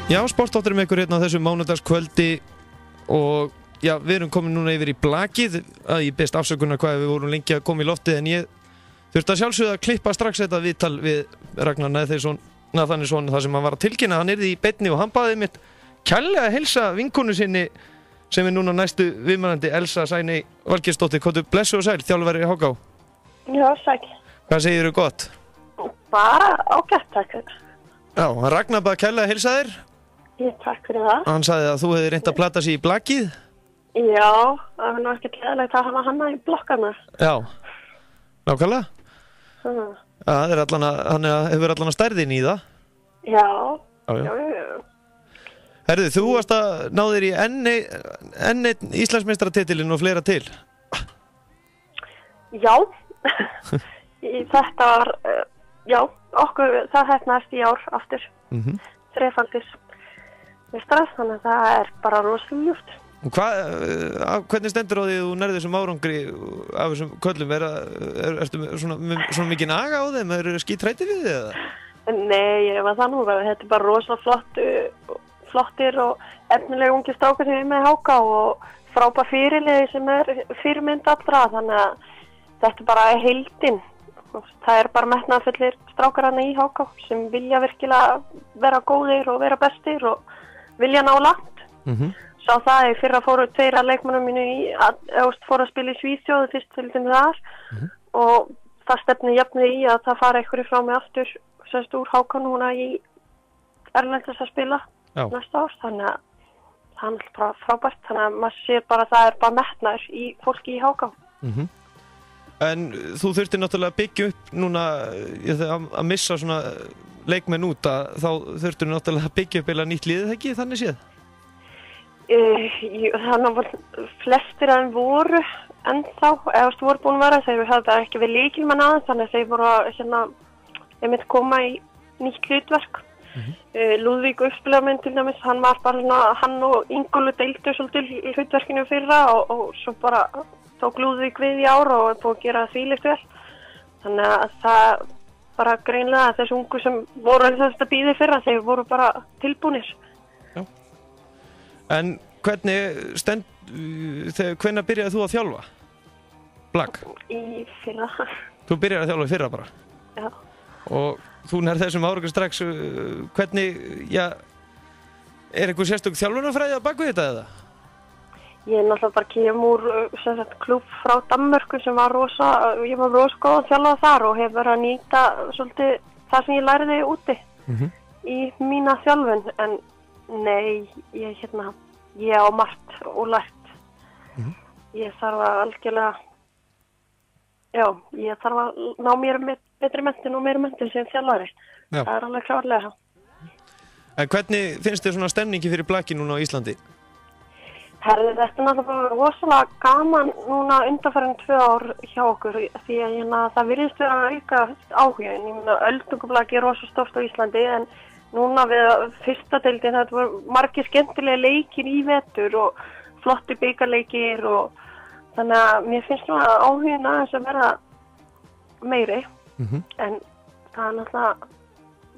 Já, sportáttur með ykkur hérna á þessu mánudagskvöldi og já, við erum komin núna yfir í blakið að ég best afsökunar hvað við vorum lengi að koma í loftið en ég þurfti að sjálfsögða að klippa strax þetta viðtal við Ragnar Nathannesson þar sem hann var að tilkynna, hann yrði í beinni og hann baði mitt kærlega að heilsa vinkonu sinni sem núna næstu viðmælandi Elsa Sæni Valgeirsdóttir, komdu blessu og sæl, þjálfari HK. Já, sæl. Hvað segirðu gott? Bara ágætt, takk. Já, hann Ragnar baði kærlega að heilsa þér. Takk fyrir það. Hann sagði að þú hefði reynt að plata sig í blakið. Já, það var nú ekkert leðilegt að hafa hana í blokkana. Já, nákvæmlega. Það er hann hefur allan að stærðin í það. Já. Já. Herðu, þú varst að ná þér í enn einn Íslandsmeistaratitilinn og fleira til. Já. Þetta var, já, okkur það hefnaðist í ár aftur. Þrefaldis meistarar, þannig að það er bara rosalega ljúft. Hvernig stendur á því að þú nærði þessum árangri af þessum köllum? Ertu svona mikið naga á þeim? Eru skítrættir við þið eða? Nei, ég var það nú. Þetta er bara rosalega flottir og efnilega ungi strákar sem er með HK og frábær fyrirliði sem er fyrirmynd allra, þannig að þetta er bara heildin. Það er bara metnaðarfullir strákar hana í HK sem vilja virkilega vera góðir og vera bestir og vilja ná langt. Sá það í fyrra fóru tveir af leikmönnum mínu fóru að spila í Svíþjóð fyrst til þeim þar og það stefni jafnið í að það fara einhverju frá mig aftur semst úr HK núna í erlendis að spila næsta ár, þannig að það er bara frábært, þannig að maður sér bara að það er bara metnaður í fólki í HK. En þú þurftir náttúrulega að byggja upp núna að missa svona leikmenn út að þá þurftir náttúrulega að byggja upp eða nýtt liðið ekki þannig séð? Þannig að flestir af þeim voru ennþá, eða voru búin að vera, þeir hafði ekki við lykilmenn aðeins, þannig að þeir voru ég myndi koma í nýtt hlutverk. Lúðvík uppspilamenn til dæmis, hann var bara hann og Ingólfur deildu svolítið hlutverkinu fyrra og svo bara tók Lúðvík við í ár og er búið að gera þvílíkt vel. Þannig að það bara greinlega að þessu ungu sem voru þess að bíða fyrra, þeir voru bara tilbúnir. En hvenær byrjaði þú að þjálfa? Blak? Í fyrra. Þú byrjaði að þjálfa í fyrra bara? Já. Og þú nær þessum árangur strax, hvernig, er einhver sérstök þjálfunarfræði að baka þetta eða? Ég náttúrulega bara kem úr klúbb frá Danmörku sem var ég var rosa góð að þjálfa þar og hef verið að nýta svolítið það sem ég læriði úti í mína þjálfun, en nei, ég á margt og lært. Ég þarf að algjörlega, ég þarf að ná mér betri menntun og meiri menntun sem þjálfari. Það er alveg klárlega. En hvernig finnst þér svona stemningi fyrir blaki núna á Íslandi? Herðu, þetta er náttúrulega rosalega gaman núna undanfarin 2 ár hjá okkur því að það virðist vera að auka áhugin. Ég meina, öldungablaki er rosa stórt á Íslandi en núna við fyrsta deildin þetta voru margir skemmtilega leikir í vetur og flotti bikarleikir og þannig að mér finnst nú að áhugin aðeins að vera meiri en það er náttúrulega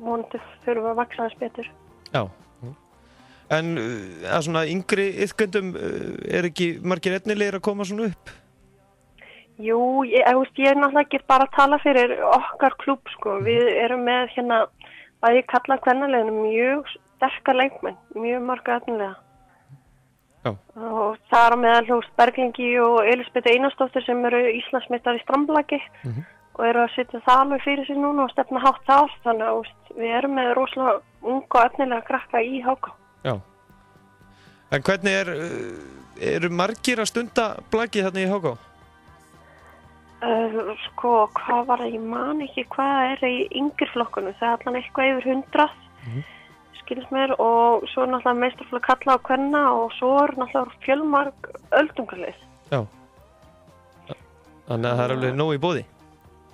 vonandi þurfum að vaksa aðeins betur. Já. En að svona yngri iðkendum er ekki margir efnilegir að koma svona upp? Jú, ég er náttúrulega ekki bara að tala fyrir okkar klúbb sko. Við erum með bæði kalla kvennaleginu mjög sterkar leikmenn, mjög marga efnilega. Og það er á meðal Berglingi og Elisabeth Einarsdóttir sem eru Íslandsmeistar í strandblaki og eru að setja það alveg fyrir sig núna og stefna hátt þar, þannig að við erum með rosalega unga og efnilega krakka í HK. Já. En hvernig eru margir að stunda blakið þarna í HK? Hvað var það? Ég man ekki hvað er í yngri flokkunum. Það er allan eitthvað yfir 100, skilst mér, og svo er náttúrulega meistaraflokk karla og kvenna og svo er náttúrulega fjölmarg öldungarlið. Já. Þannig að það er alveg nóg í boði?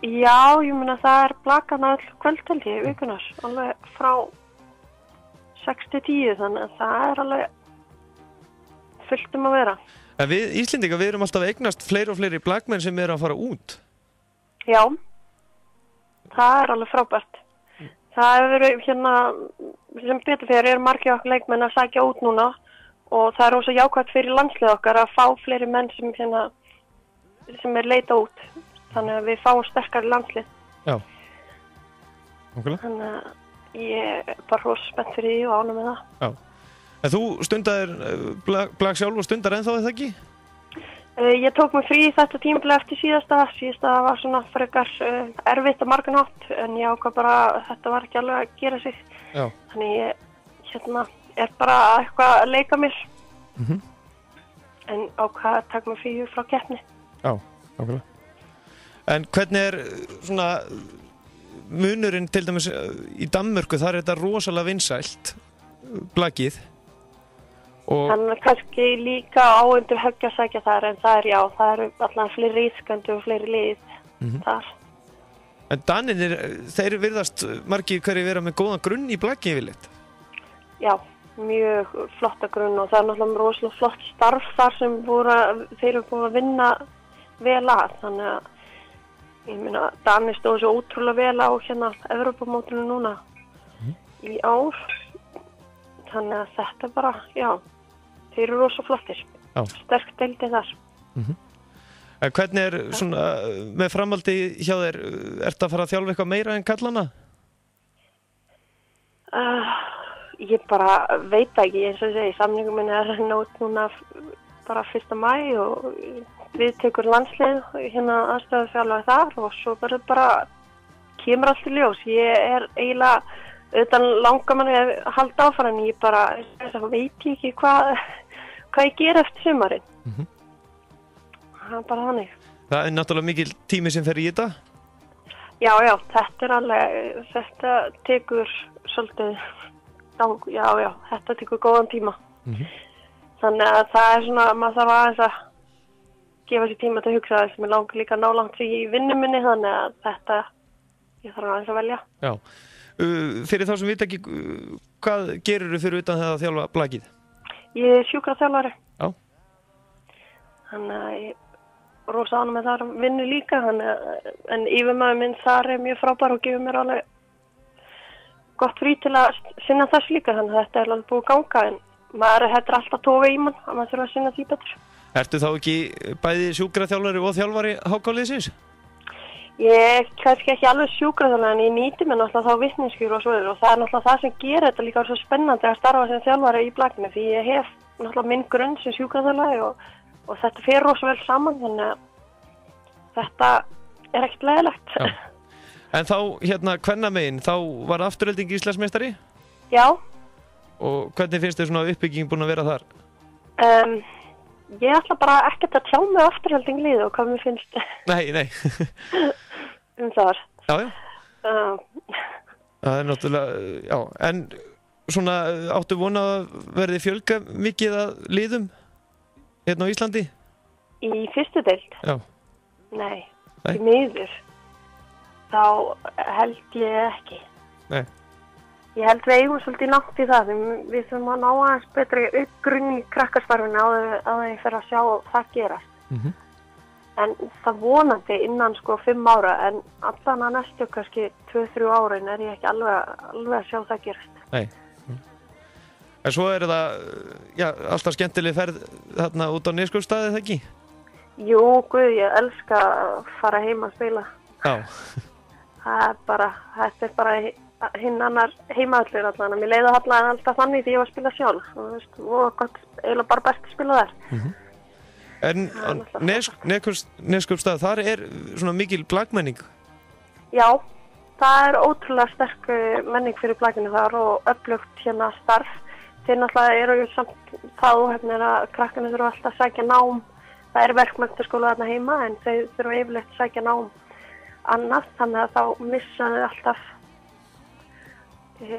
Já, ég meina það er blakan all kvöldhaldi í vikunar, alveg frá 6-10, þannig að það er alveg fullt að vera. En við Íslendingar, við erum alltaf að eignast fleiri og fleiri blakmenn sem eru að fara út. Já, það er alveg frábært. Það hefur verið sem betur fyrir margir okkar leikmenn að sækja út núna og það er rosa jákvætt fyrir landslið okkar að fá fleiri menn sem leita út. Þannig að við fáum sterkari landslið. Já. Okkurlega. Þannig að ég er bara rosa spennt fyrir því og ánægð með það. Já. En þú stundaðir blak sjálf og stundar ennþá eða ekki? Ég tók mig frí þetta tímabil eftir síðasta var svona frekar erfitt á margan hátt en ég ákvað bara að þetta var ekki alveg að gera sig. Já. Þannig ég er bara eitthvað að leika mér en ákvað að taka mig frí frá keppni. Já, okkurlega. En hvernig er svona munurinn til dæmis í Danmörku, þar er þetta rosalega vinsælt blakið? Þannig að kannski líka áundur höggja að sækja þar en það eru alltaf fleiri ískandi og fleiri lið þar. En Danirnir, þeir virðast margir hverju vera með góðan grunn í blaki yfirleitt? Já, mjög flotta grunn og það er náttúrulega rosalega flott starf þar sem þeir eru búin að vinna vel að. Þannig að ég meina, Danir stóðu svo ótrúlega vel á Evrópumótinu núna í ár. Þannig að þetta bara, þeir eru rosa flottir. Sterk deildin þar. Hvernig er svona með framhaldi hjá þér, ertu að fara að þjálfa eitthvað meira en kallana? Ég bara veit ekki, eins og ég segi, samningum minn er nót núna bara 1. maí og við tekur landslið aðstöðuþjálfari þar og svo bara kemur allt í ljós. Ég er eiginlega auðvitað langar manni að halda áfram en ég bara veit ekki hvað ég ger eftir sumarinn. Það er bara þannig. Það er náttúrulega mikil tími sem fer í þetta? Já, þetta er alveg, þetta tekur svolítið, þetta tekur góðan tíma. Þannig að það er svona, maður þarf aðeins að gefa sér tíma til að hugsa þess að mér langar líka nálangt í vinnu minni þannig að þetta, ég þarf aðeins að velja. Já. Fyrir þá sem vita ekki, hvað gerirðu fyrir utan það að þjálfa blakið? Ég er sjúkraþjálfari. Já. Þannig að ég rosa ánægð með þar vinnu líka, en yfirmaður minn þar er mjög frábær og gefur mér alveg gott frí til að sinna þess líka, þannig að þetta er alveg búið að ganga, en þetta er alltaf toga í mann að maður þurfa að sinna því betur. Ertu þá ekki bæði sjúkraþjálfari og þjálfari HK-liðsins? Ég er kannski ekki alveg sjúkraþjálfari en ég nýti mér náttúrulega þá vitneskjur og svo og það er náttúrulega það sem gerir þetta líka svo spennandi að starfa sem þjálfari í blakinu því ég hef náttúrulega minn grunn sem sjúkraþjálfari og þetta fer rosa vel saman þannig að þetta er ekkert leiðilegt. En þá kvennamegin, þá var Afturelding Íslandsmeistari? Já. Og hvernig finnst þér svona uppbygging búin að vera þar? Ég ætla bara ekkert að tjá mig Afturelding lið og hvað mér finnst. Nei. Þar. Já. Það er náttúrulega, en svona áttu vona að verði fjölga mikið að liðum hérna á Íslandi? Í fyrstu deild? Já. Nei. Í miður. Þá held ég ekki. Nei. Ég held við eigum svolítið nátt í það. Við þurfum að ná aðeins betri uppgrunn í krakkastarfinu áður ég fer að sjá það gerast. En það vonandi innan 5 ára, en allan að næstu kannski 2-3 árin er ég ekki alveg að sjá það gerast. Nei. En svo er það, alltaf skemmtileg ferð þarna út á Neskaupstað, eða ekki? Jú, guð, ég elska að fara heim að spila. Já. Þetta er bara hinn annar heimaðallur allan. Mér leiði allan alltaf þannig því ég var að spila sjálf. Og gott, eiginlega bara best að spila þar. En Neskaupstað, þar er svona mikil blakmenning? Já, það er ótrúlega sterk menning fyrir blakinu þar og öflugt starf. Þeir náttúrulega eru samt það óhefnir að krakkarnir þurfa alltaf að sækja nám. Það er verkmenntaskóla þarna heima en þeir þurfa yfirleitt að sækja nám annað, þannig að þá missa þau alltaf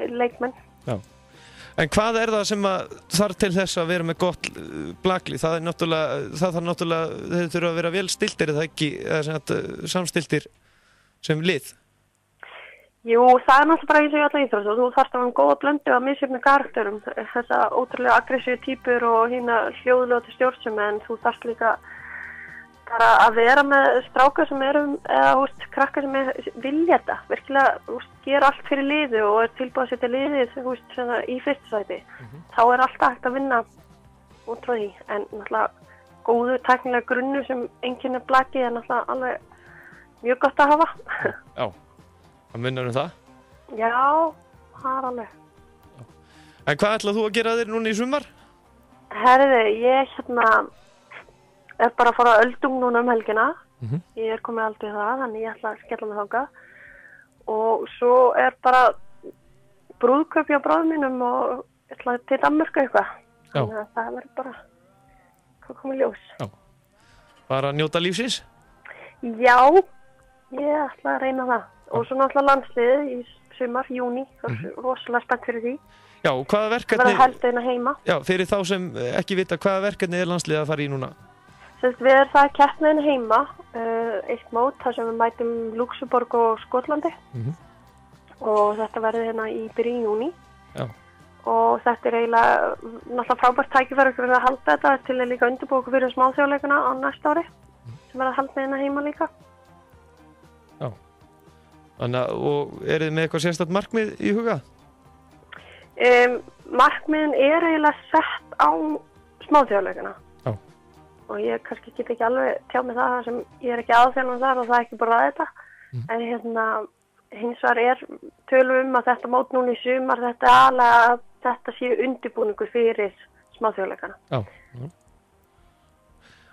leikmenn. Já. En hvað er það sem þarf til þess að vera með gott blaklið? Það þarf náttúrulega, þeir þurfa að vera vel stiltir eða ekki, eða samstiltir sem lið? Jú, það er náttúrulega bara eins og í alla íþrótt og þú þarft að hafa góða blöndu af misjöfnum karakterum, þessa ótrúlega aggressívu týpur og hljóðljótu stjórnsemi en þú þarft líka bara að vera með strákar sem eða krakkar sem vilja þetta, virkilega gera allt fyrir liði og tilbúið að setja liðið í fyrsta sæti. Þá alltaf hægt að vinna út frá því, en náttúrulega góður tæknilega grunnu sem einkennir blakið náttúrulega alveg mjög gott að hafa. Já, það minnar það? Já, það alveg. En hvað ætlað þú að gera þér núna í sumar? Herði, ég bara að fara að öldum núna helgina. Ég komið aldrei það, þannig ég ætla að skella mig þangað. Og svo bara brúðkaup hjá bráðum mínum og ég ætla til Danmörku eitthvað. Þannig að það verður bara hvað komið ljós. Já. Bara að njóta lífsins? Já, ég ætla að reyna það. Og svo náttúrulega landsliðið í sumar, júní, rosalega spennt fyrir því. Já, hvaða verkefni... Verða heldeina heima. Já, fyrir þá sem ekki vita, hvaða verkefni landsliðið að fara í núna? Við erum það keppniðin heima, eitt mót þar sem við mætum Luxemborg og Skotlandi. Og þetta verður í byrjun júní. Já. Og þetta eiginlega náttúrulega frábært tækifæri fyrir að halda þetta til að líka undirbúa okkur fyrir smáþjóðleikana á næsta ári sem verða haldið heima líka. Já. Þannig að, og þið með eitthvað sérstakt markmið í huga? Markmiðin eiginlega sett á smáþjóðleikana. Já. Og ég kannski get ekki alveg tjáð með það sem ég ekki aðþjálfan þar og það ekki bara þetta. En hins vegar tölum að þetta mót núna í sumar, þetta alveg að þetta sé undirbúningur fyrir smáþjóðleikana. Já.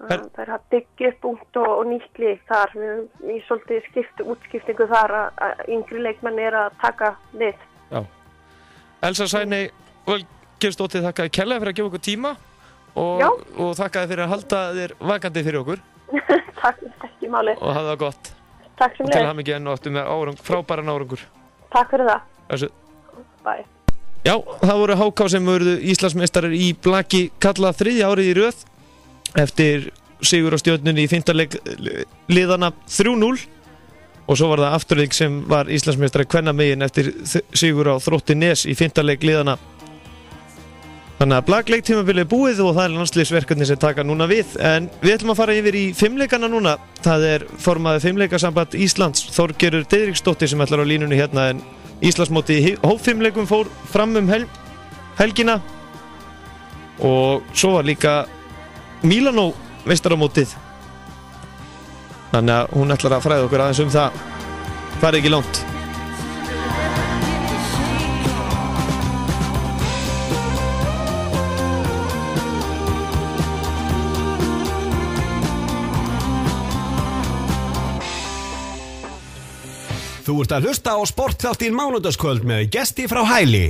Það að byggja upp ungt og nýtt lík þar. Við svolítið útskiptingu þar að yngri leikmenn að taka við. Já. Elsa Sæni Valgeirsdóttir, þakkaði kærlega fyrir að gefa okkur tíma og þakkaði fyrir að halda þér vakandi fyrir okkur. Takk, ekki máli. Og hafa það gott. Takk sem leið. Til hamingju enn og aftur með frábæran árangur. Takk fyrir það. Þessu. Bye. Já, það voru HK sem voru Íslandsmeistarar í blaki kalla 3. árið í röð eftir sigur á Stjörnunni í 5. leik liðana 3-0 og svo var það Afturvík sem var Íslandsmeistari kvennamegin eftir sigur á Þrótti Nes í 5. leik liðana. Þannig að blakleiktímabilið er búið og það landsliðsverkefni sem taka núna við, en við ætlum að fara yfir í fimmleikana núna. Það formaður fimmleikasamband Íslands, Þorgerður Diðriksdóttir, sem ætlar á línunni hérna, en Íslandsmóti í hópfimmleikum fór fram helgina og svo var líka Mílanó meistaramótið. Þannig að hún ætlar að fræða okkur aðeins það. Það ekki langt. Þú ert að hlusta á sportþáttinn Mánudagskvöld með gesti frá Hæli.